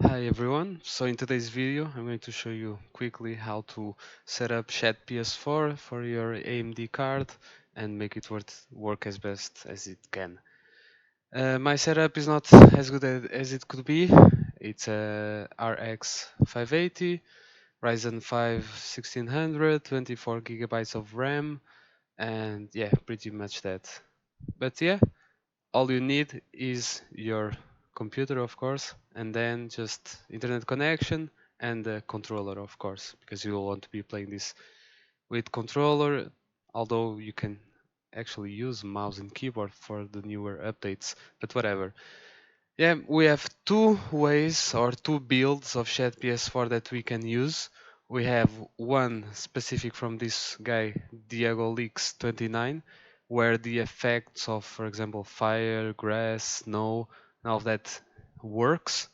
Hi everyone, so in today's video I'm going to show you quickly how to set up shadPS4 for your AMD card and make it work as best as it can. My setup is not as good as it could be. It's a RX 580, Ryzen 5 1600, 24 gigabytes of RAM, and yeah, pretty much that. But yeah, all you need is your computer, of course, and then just internet connection and the controller, of course, because you will want to be playing this with controller, although you can actually use mouse and keyboard for the newer updates, but whatever. Yeah, we have two ways or two builds of shadPS4 that we can use. We have one specific from this guy, Diego Leaks 29, where the effects of, for example, fire, grass, snow, and all of that works,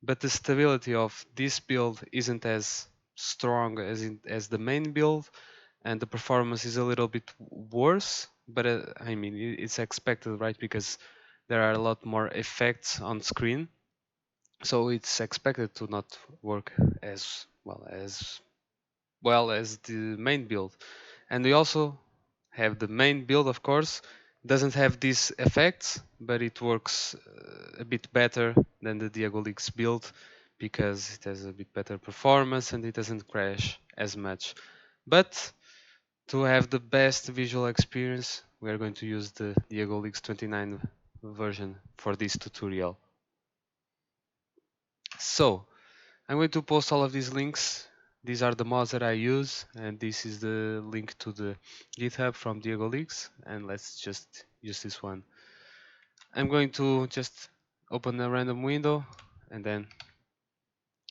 but the stability of this build isn't as strong as the main build, and the performance is a little bit worse. But I mean, it's expected, right? Because there are a lot more effects on screen, so it's expected to not work as well as the main build. And we also have the main build, of course, doesn't have these effects, but it works a bit better than the Diego Leaks build because it has a bit better performance and it doesn't crash as much. But to have the best visual experience, we are going to use the Diego Leaks 29 version for this tutorial. So, I'm going to post all of these links. These are the mods that I use, and this is the link to the GitHub from Diego Leaks, and let's just use this one. I'm going to just open a random window and then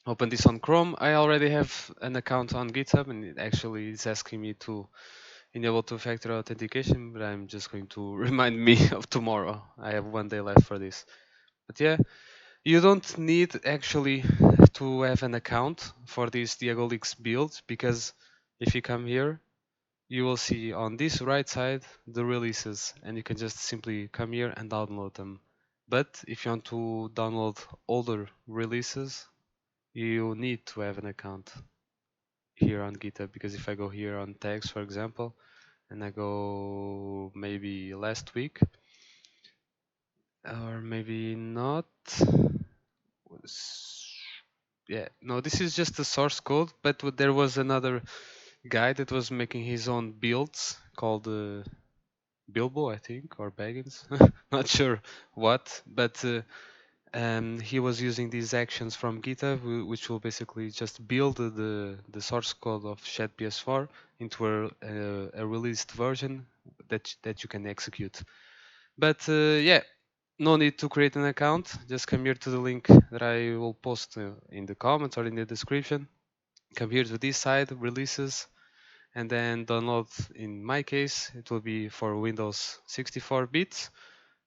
open this on Chrome. I already have an account on GitHub, and it actually is asking me to enable two-factor authentication, but I'm just going to remind me of tomorrow. I have 1 day left for this. But yeah, you don't need actually to have an account for this Diego Leaks build, because if you come here, you will see on this right side the releases, and you can just simply come here and download them. But if you want to download older releases, you need to have an account here on GitHub, because if I go here on tags, for example, and I go maybe last week, or maybe not, yeah, no, this is just the source code, but there was another guy that was making his own builds called Bilbo, I think, or Baggins, not sure what, but he was using these actions from GitHub, which will basically just build the source code of shadPS4 into a released version that you can execute. But yeah, no need to create an account. Just come here to the link that I will post in the comments or in the description. Come here to this side, releases, and then download. In my case, it will be for Windows 64 bits,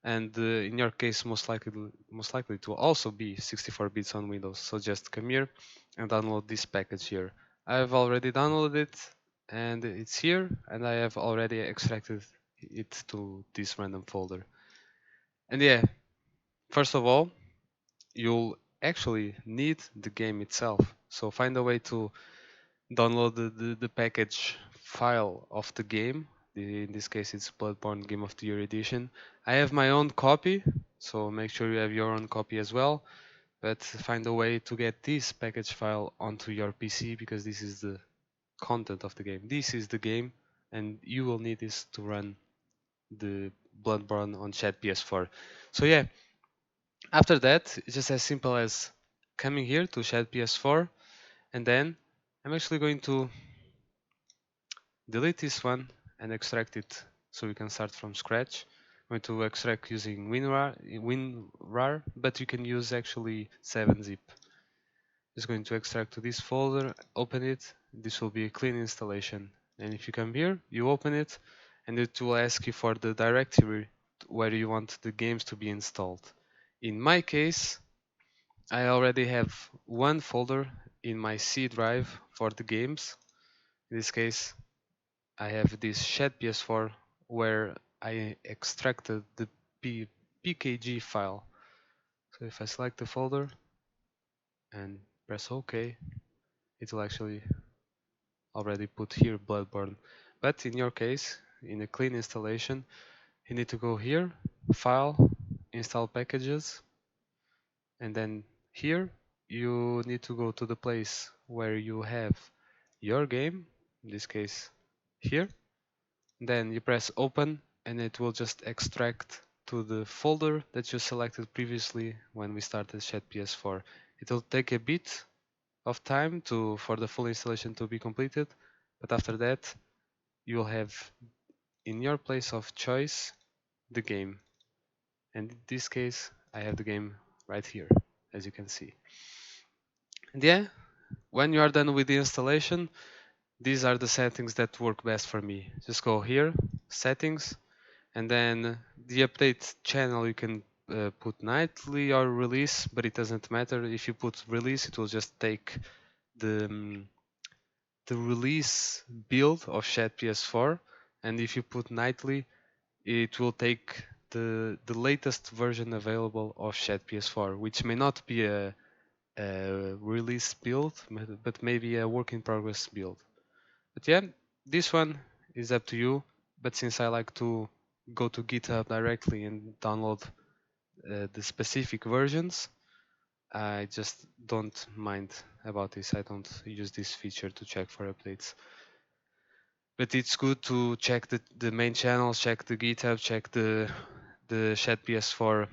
and in your case, most likely to also be 64 bits on Windows. So just come here and download this package here. I've already downloaded it, and it's here, and I have already extracted it to this random folder. And yeah, first of all, you'll actually need the game itself. So find a way to download the package file of the game. In this case, it's Bloodborne Game of the Year edition. I have my own copy, so make sure you have your own copy as well. But find a way to get this package file onto your PC, because this is the content of the game. This is the game, and you will need this to run the Bloodborne on shadPS4. So yeah, after that, it's just as simple as coming here to shadPS4, and then I'm actually going to delete this one and extract it so we can start from scratch. I'm going to extract using WinRAR, but you can use actually 7-zip. Just going to extract to this folder, open it. This will be a clean installation. And if you come here, you open it, and it will ask you for the directory where you want the games to be installed. In my case, I already have one folder in my C drive for the games. In this case, I have this shadPS4 where I extracted the PKG file. So if I select the folder, and press OK. It will actually already put here Bloodborne. But in your case, in a clean installation, you need to go here, File, Install Packages, and then here you need to go to the place where you have your game, in this case here. Then you press Open and it will just extract to the folder that you selected previously when we started shadPS4. It will take a bit of time for the full installation to be completed, but after that you will have in your place of choice the game. And in this case I have the game right here, as you can see. And yeah, when you are done with the installation, these are the settings that work best for me. Just go here, settings, and then the update channel you can put nightly or release, but it doesn't matter. If you put release, it will just take the the release build of shadPS4, and if you put nightly, it will take the latest version available of shadPS4, which may not be a release build, but maybe a work in progress build. But yeah, this one is up to you. But since I like to go to GitHub directly and download the specific versions, I just don't mind about this. I don't use this feature to check for updates. But it's good to check the main channels, check the GitHub, check the shadPS4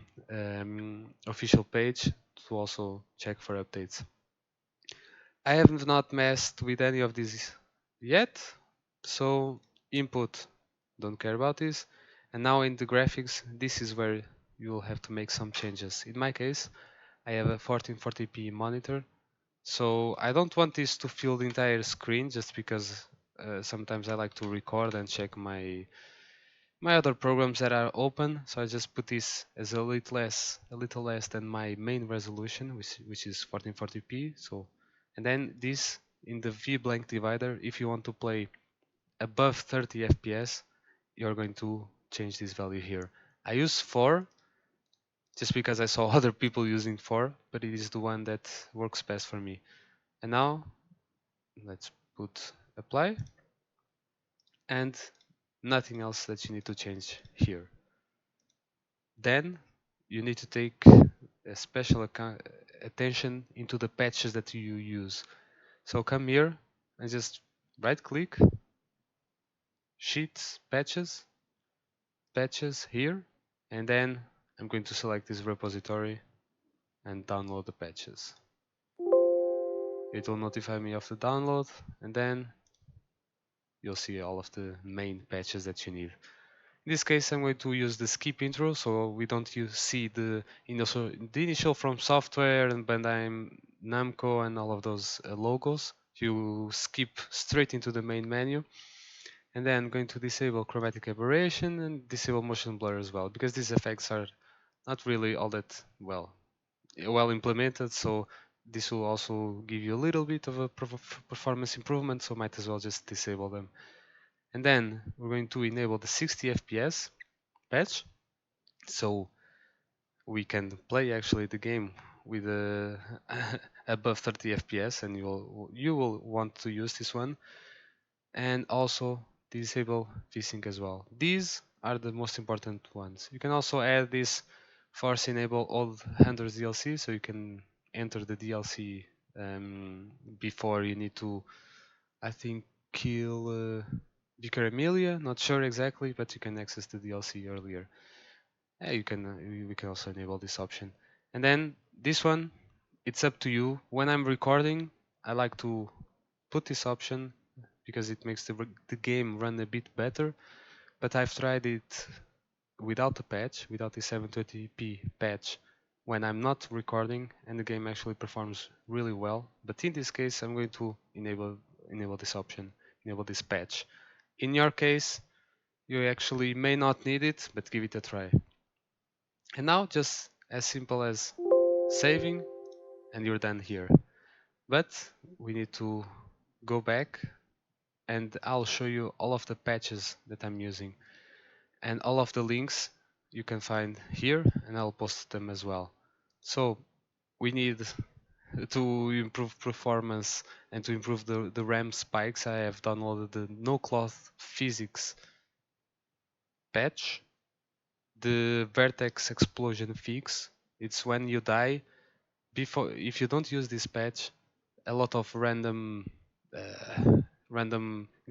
official page to also check for updates. I have not messed with any of these yet, so input, don't care about this. And now in the graphics, this is where you'll have to make some changes. In my case, I have a 1440p monitor, so I don't want this to fill the entire screen just because sometimes I like to record and check my other programs that are open. So I just put this as a little less than my main resolution, which is 1440p. So, and then this in the V blank divider, if you want to play above 30 FPS, you're going to change this value here. I use 4 just because I saw other people using 4, but it is the one that works best for me. And now let's put apply, and nothing else that you need to change here. Then you need to take a special attention into the patches that you use. So come here and just right click, sheets, patches here, and then I'm going to select this repository and download the patches. It will notify me of the download, and then you'll see all of the main patches that you need. In this case, I'm going to use the skip intro, so we don't see the initial from software and Bandai Namco and all of those logos. You skip straight into the main menu, and then I'm going to disable chromatic aberration and disable motion blur as well, because these effects are not really all that well implemented. So this will also give you a little bit of a performance improvement, so might as well just disable them. And then we're going to enable the 60 FPS patch, so we can play actually the game with above 30 FPS, and you will want to use this one. And also disable vsync as well. These are the most important ones. You can also add this force enable old handlers DLC, so you can enter the DLC before you need to, I think, kill Vicar Amelia. Not sure exactly, but you can access the DLC earlier. Yeah, we can also enable this option. And then this one, it's up to you. When I'm recording, I like to put this option because it makes the game run a bit better. But I've tried it without the patch, without the 720p patch, when I'm not recording, and the game actually performs really well. But in this case, I'm going to enable this option, enable this patch. In your case, you actually may not need it, but give it a try. And now just as simple as saving, and you're done here. But we need to go back, and I'll show you all of the patches that I'm using, and all of the links you can find here, and I'll post them as well. So we need to improve performance and to improve the RAM spikes, I have downloaded the no cloth physics patch, the vertex explosion fix. It's when you die, before, if you don't use this patch, a lot of random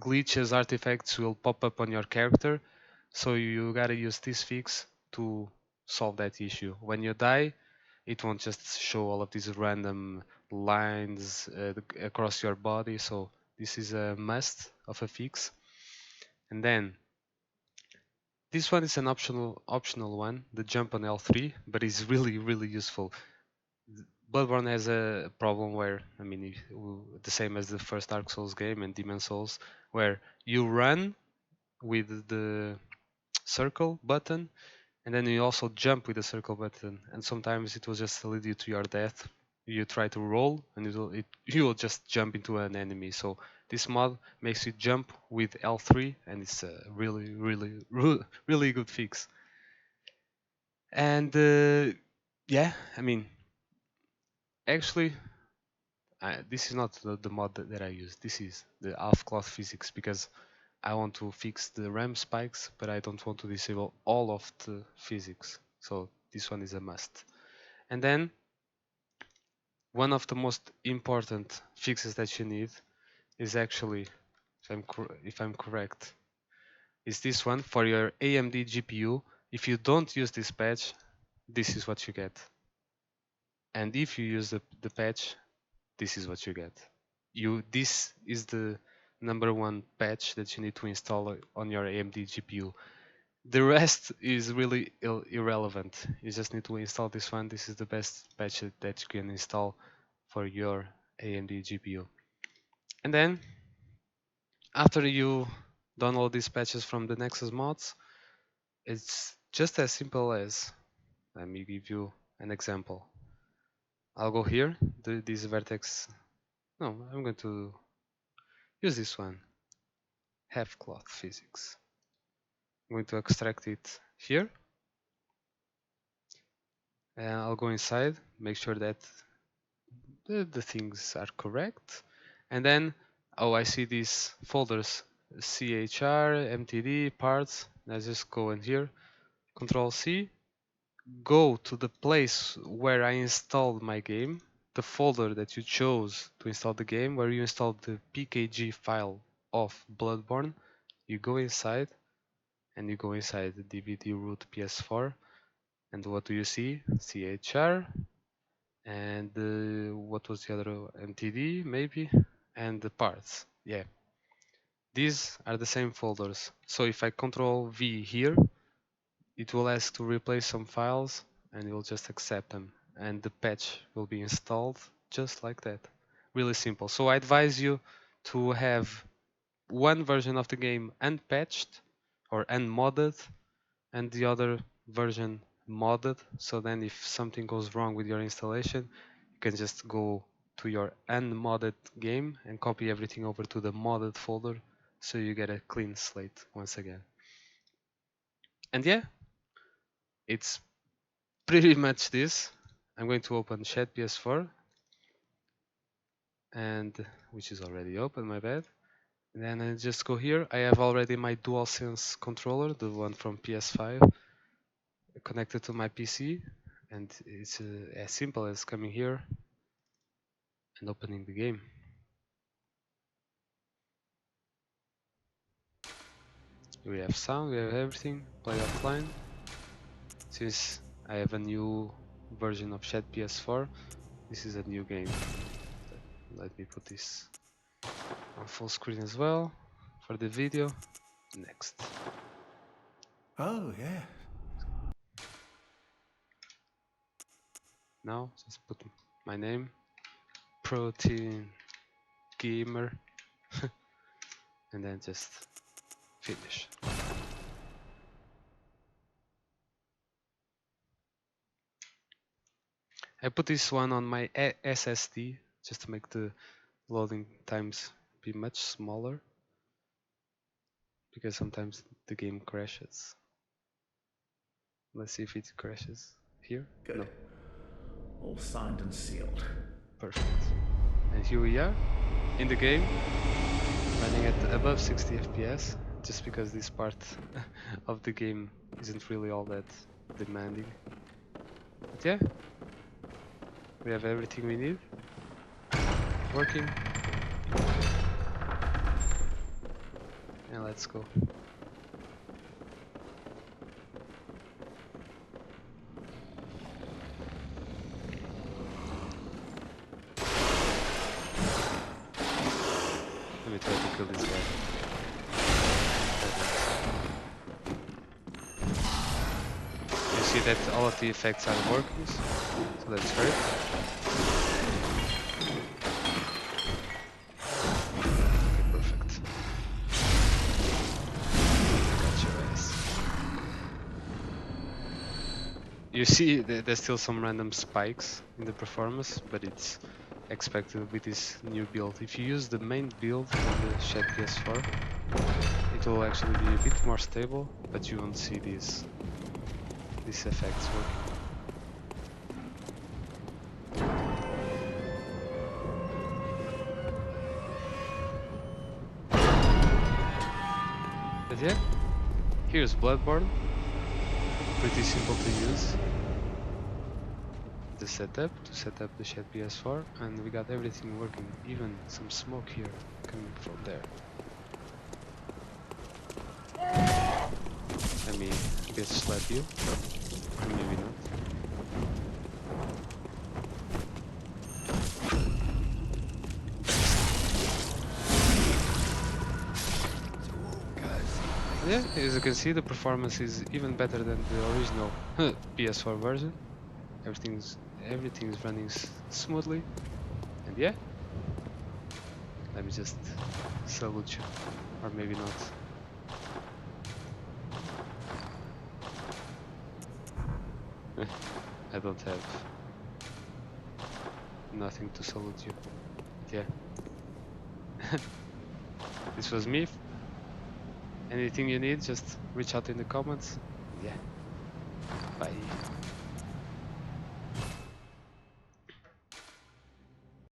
glitches, artifacts will pop up on your character. So you gotta use this fix to solve that issue. When you die, it won't just show all of these random lines across your body. So this is a must of a fix. And then this one is an optional one, the jump on L3, but it's really useful. Bloodborne has a problem where, I mean, the same as the first Dark Souls game and Demon Souls, where you run with the circle button, and then you also jump with the circle button, and sometimes it will just lead you to your death. You try to roll, and you will just jump into an enemy. So this mod makes you jump with L3, and it's a really good fix. And yeah, I mean, actually, this is not the mod that I use. This is the half cloth physics, because I want to fix the RAM spikes, but I don't want to disable all of the physics. So this one is a must. And then one of the most important fixes that you need is actually, if I'm correct, is this one for your AMD GPU. If you don't use this patch, this is what you get. And if you use the patch, this is what you get. This is the number one patch that you need to install on your AMD GPU. The rest is really irrelevant. You just need to install this one. This is the best patch that you can install for your AMD GPU. And then, after you download these patches from the Nexus mods, it's just as simple as, let me give you an example. I'll go here, this vertex, no, I'm going to use this one, half cloth physics. I'm going to extract it here, and I'll go inside, make sure that the things are correct, and then, oh, I see these folders, CHR, MTD, parts. Let's just go in here, Control C, go to the place where I installed my game, the folder that you chose to install the game, where you installed the PKG file of Bloodborne. You go inside, and you go inside the DVD root PS4, and what do you see? CHR, and what was the other, MTD maybe, and the parts. Yeah, these are the same folders. So if I Control V here, it will ask to replace some files, and you'll just accept them, and the patch will be installed just like that. Really simple. So I advise you to have one version of the game unpatched or unmodded, and the other version modded. So then if something goes wrong with your installation, you can just go to your unmodded game and copy everything over to the modded folder, so you get a clean slate once again. And yeah, it's pretty much this. I'm going to open shadPS4, and which is already open, my bad. And then I just go here. I have already my DualSense controller, the one from PS5, connected to my PC, and it's as simple as coming here and opening the game. We have sound, we have everything, play offline. Since I have a new version of shadPS4, this is a new game. Let me put this on full screen as well for the video. Next. Oh, yeah. Now just put my name, Protein Gamer, and then just finish. I put this one on my SSD just to make the loading times be much smaller, because sometimes the game crashes. Let's see if it crashes here. Good. No. All signed and sealed. Perfect. And here we are in the game, running at above 60 FPS, just because this part of the game isn't really all that demanding. But yeah, we have everything we need working, and let's go. Let me try to kill this guy. You see that all of the effects are working, so that's great. Okay, perfect. Got your ass. You see there's still some random spikes in the performance, but it's expected with this new build. If you use the main build of the shadPS4, it will actually be a bit more stable, but you won't see these effects working. But yeah, here's Bloodborne. Pretty simple to use. The setup to set up the shadPS4, and we got everything working, even some smoke here coming from there. Let me bitch slap you, or maybe not. Yeah, as you can see, the performance is even better than the original PS4 version. Everything's running smoothly, and yeah, let me just salute you, or maybe not. I don't have nothing to salute you. But yeah, this was me. Anything you need, just reach out in the comments. Yeah, bye.